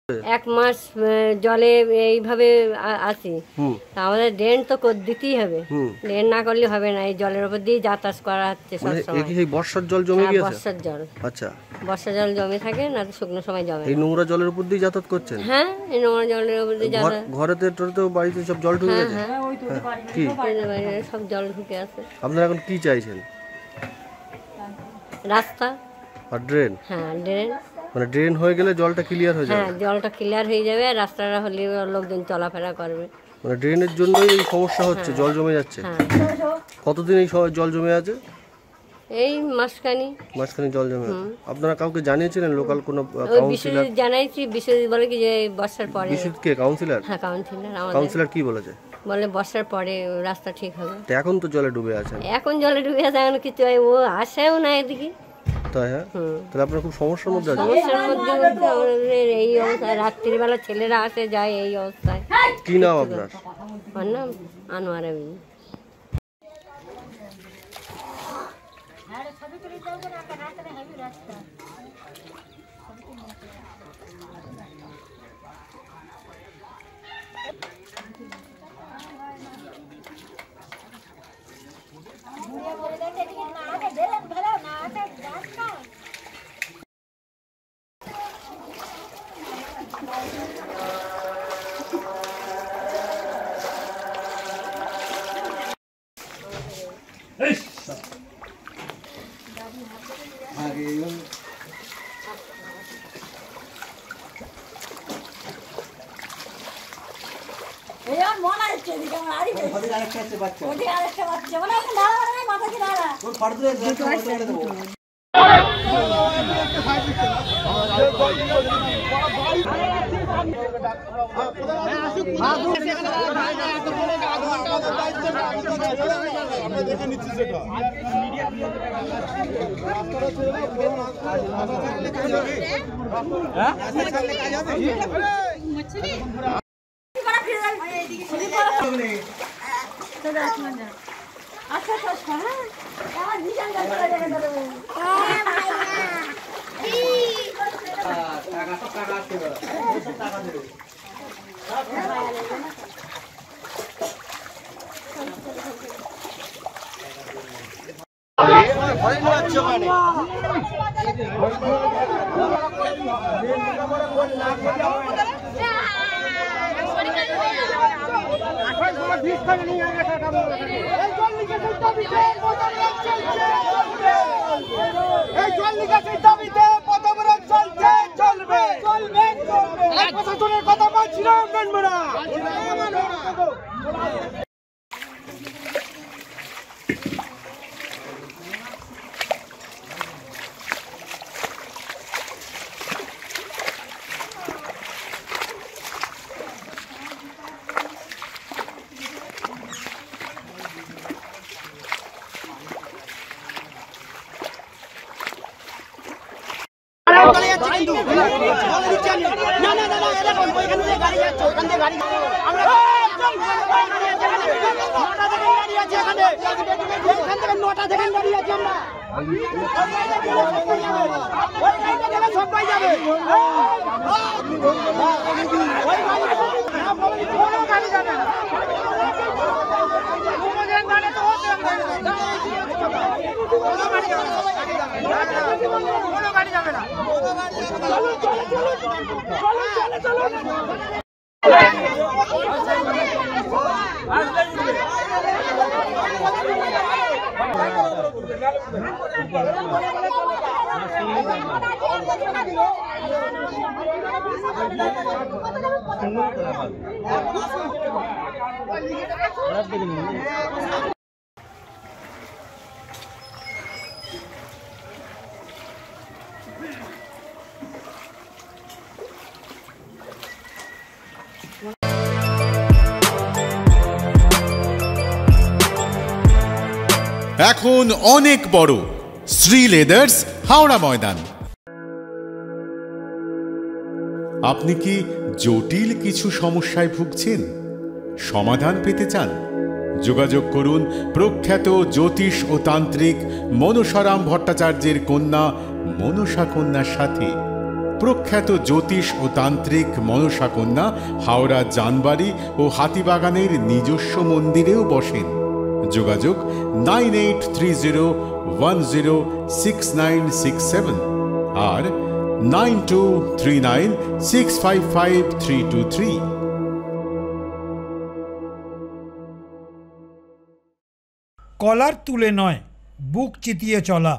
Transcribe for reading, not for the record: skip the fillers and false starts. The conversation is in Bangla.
এক মাস জলে এইভাবে আছি, আমাদের ড্রেন তো দিতেই হবে, ড্রেন না করলে হবে না। এই জলের উপর দিয়ে যাতায়াত করা হচ্ছে সবসময়। বর্ষার জল জমে গিয়েছে? বর্ষার জল, আচ্ছা, বর্ষার জল জমে থাকে না, শুকনো সময় জমে। এই নোংরা জলের উপর দিয়ে যাতায়াত করছেন? হ্যাঁ, এই নোংরা জলের উপর দিয়ে যাতায়াত। ঘরেতে বাড়িতে সব জল ঢুকে গেছে? কি সব জল ঢুকে আছে। আপনারা এখন কি চাইছেন? রাস্তা আর ড্রেন? হ্যাঁ, ড্রেন। মানে ড্রেন হয়ে গেলে জলটা ক্লিয়ার হয়ে যাবে? হ্যাঁ, জলটা ক্লিয়ার হয়ে যাবে, আর রাস্তাটা হলে লোকজন চলাফেরা করবে। মানে ড্রেনের জন্যই এই সমস্যা হচ্ছে, জল জমে যাচ্ছে? কতদিন এই জল জমে আছে? এই মাসখানি জল জমে আছে। আপনারা কাউকে জানিয়েছিলেন? লোকাল কোনো কাউন্সিলর? জানাইছি, বিশেষ বলে কি যে বর্ষার পরে। বিশেষ কে কাউন্সিলর? হ্যাঁ, কাউন্সিলর। কাউন্সিলর কি বলেছে? বলে বর্ষার পরে রাস্তা ঠিক হবে। এখন তো জলে ডুবে আছে। এখন জলে ডুবে আছে, এখন কিছু ও আসেও না এদিকে। তাই? হ্যাঁ, তাহলে আপনারা খুব সমস্যার মধ্যে আছেন। সমস্যার মধ্যে আমাদের এই অবস্থায়, রাত্রিবেলা ছেলেরা আসে যায় এই অবস্থায়। কি নাম আপনার? আমার নাম আনোয়ারা বিবি। এখন অনেক বড় শ্রী লেদার্স হাওড়া ময়দান। আপনি কি জটিল কিছু সমস্যায় ভুগছেন, সমাধান পেতে চান? যোগাযোগ করুন প্রখ্যাত জ্যোতিষ ও তান্ত্রিক মনসারাম ভট্টাচার্যের কন্যা মনসা কন্যার সাথে। প্রখ্যাত জ্যোতিষ ও তান্ত্রিক মনসা কন্যা হাওড়া জানবাড়ি ও হাতিবাগানের নিজস্ব মন্দিরেও বসেন। যোগাযোগ 9830106967 আর 9239655323। কলার তুলে নয়, বুক চিতিয়ে চলা।